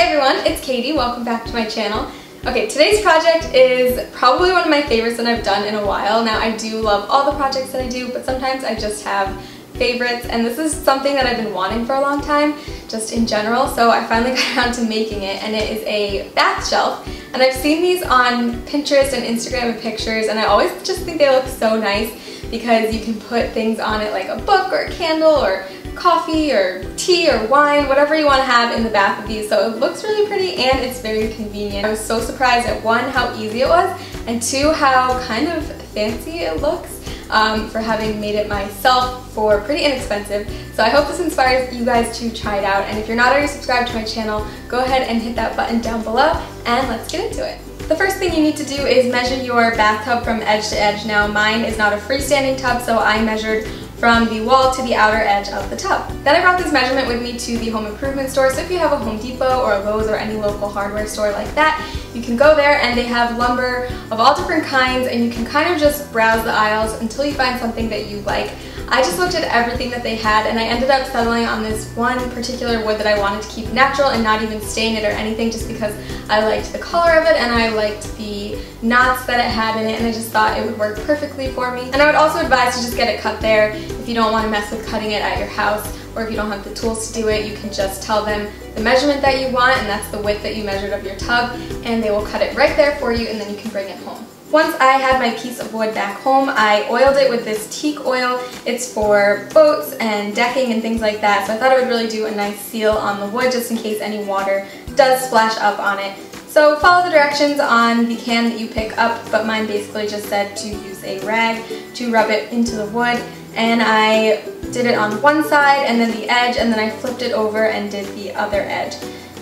Hey everyone, it's Katie. Welcome back to my channel. Okay, today's project is probably one of my favorites that I've done in a while. Now, I do love all the projects that I do, but sometimes I just have favorites, and this is something that I've been wanting for a long time, just in general, so I finally got around to making it, and it is a bath shelf. And I've seen these on Pinterest and Instagram and pictures, and I always just think they look so nice because you can put things on it like a book or a candle or coffee or tea or wine, whatever you want to have in the bath with these. So it looks really pretty and it's very convenient. I was so surprised at one, how easy it was, and two, how kind of fancy it looks for having made it myself for pretty inexpensive. So I hope this inspires you guys to try it out, and if you're not already subscribed to my channel, go ahead and hit that button down below and let's get into it. The first thing you need to do is measure your bathtub from edge to edge. Now mine is not a freestanding tub, so I measured from the wall to the outer edge of the tub. Then I brought this measurement with me to the home improvement store, so if you have a Home Depot or a Lowe's or any local hardware store like that, you can go there and they have lumber of all different kinds, and you can kind of just browse the aisles until you find something that you like. I just looked at everything that they had and I ended up settling on this one particular wood that I wanted to keep natural and not even stain it or anything, just because I liked the color of it and I liked the knots that it had in it, and I just thought it would work perfectly for me. And I would also advise to just get it cut there if you don't want to mess with cutting it at your house, or if you don't have the tools to do it. You can just tell them the measurement that you want, and that's the width that you measured of your tub, and they will cut it right there for you, and then you can bring it home. Once I had my piece of wood back home, I oiled it with this teak oil. It's for boats and decking and things like that, so I thought it would really do a nice seal on the wood just in case any water does splash up on it. So follow the directions on the can that you pick up, but mine basically just said to use a rag to rub it into the wood, and I did it on one side and then the edge, and then I flipped it over and did the other edge.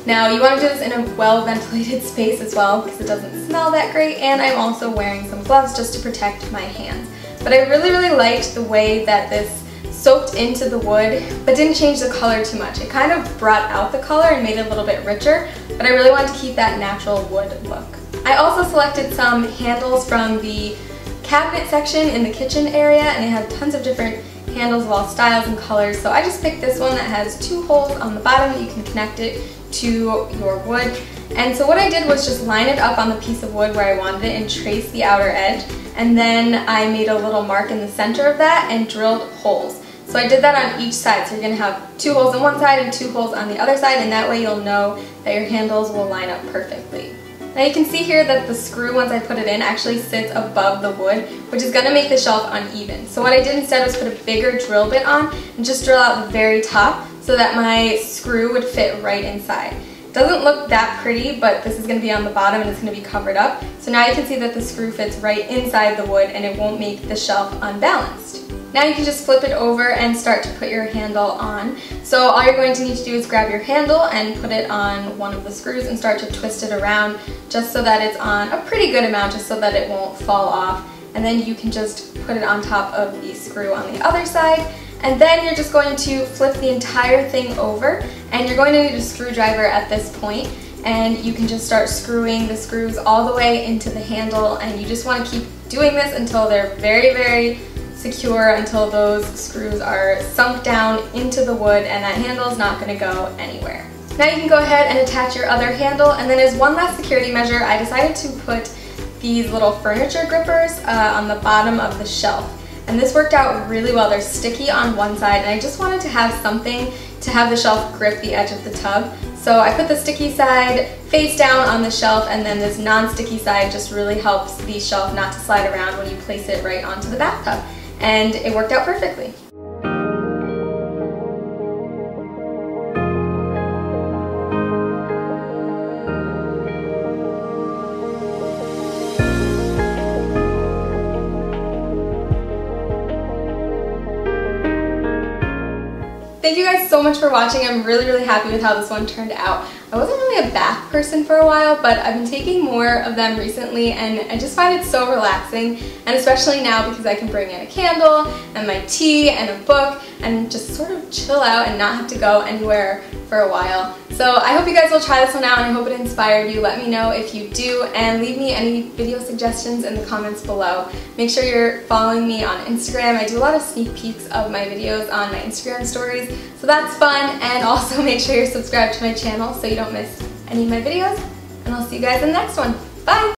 Now you want to do this in a well-ventilated space as well because it doesn't smell that great, and I'm also wearing some gloves just to protect my hands. But I really liked the way that this soaked into the wood but didn't change the color too much. It kind of brought out the color and made it a little bit richer, but I really wanted to keep that natural wood look. I also selected some handles from the cabinet section in the kitchen area, and they have tons of different handles of all styles and colors, so I just picked this one that has two holes on the bottom that you can connect it to your wood. And so what I did was just line it up on the piece of wood where I wanted it and trace the outer edge, and then I made a little mark in the center of that and drilled holes. So I did that on each side, so you're going to have two holes on one side and two holes on the other side, and that way you'll know that your handles will line up perfectly. Now you can see here that the screw, once I put it in, actually sits above the wood, which is going to make the shelf uneven. So what I did instead was put a bigger drill bit on and just drill out the very top so that my screw would fit right inside. It doesn't look that pretty, but this is going to be on the bottom and it's going to be covered up. So now you can see that the screw fits right inside the wood and it won't make the shelf unbalanced. Now you can just flip it over and start to put your handle on. So all you're going to need to do is grab your handle and put it on one of the screws and start to twist it around just so that it's on a pretty good amount, just so that it won't fall off. And then you can just put it on top of the screw on the other side. And then you're just going to flip the entire thing over, and you're going to need a screwdriver at this point, and you can just start screwing the screws all the way into the handle, and you just want to keep doing this until they're very secure, until those screws are sunk down into the wood and that handle is not going to go anywhere. Now you can go ahead and attach your other handle, and then as one last security measure, I decided to put these little furniture grippers on the bottom of the shelf. And this worked out really well. They're sticky on one side, and I just wanted to have something to have the shelf grip the edge of the tub. So I put the sticky side face down on the shelf, and then this non-sticky side just really helps the shelf not to slide around when you place it right onto the bathtub. And it worked out perfectly. Thank you guys so much for watching. I'm really happy with how this one turned out. I wasn't really a bath person for a while, but I've been taking more of them recently, and I just find it so relaxing, and especially now because I can bring in a candle and my tea and a book and just sort of chill out and not have to go anywhere for a while. So I hope you guys will try this one out, and I hope it inspired you. Let me know if you do, and leave me any video suggestions in the comments below. Make sure you're following me on Instagram. I do a lot of sneak peeks of my videos on my Instagram stories, so that's fun. And also make sure you're subscribed to my channel so you don't miss any of my videos, and I'll see you guys in the next one. Bye!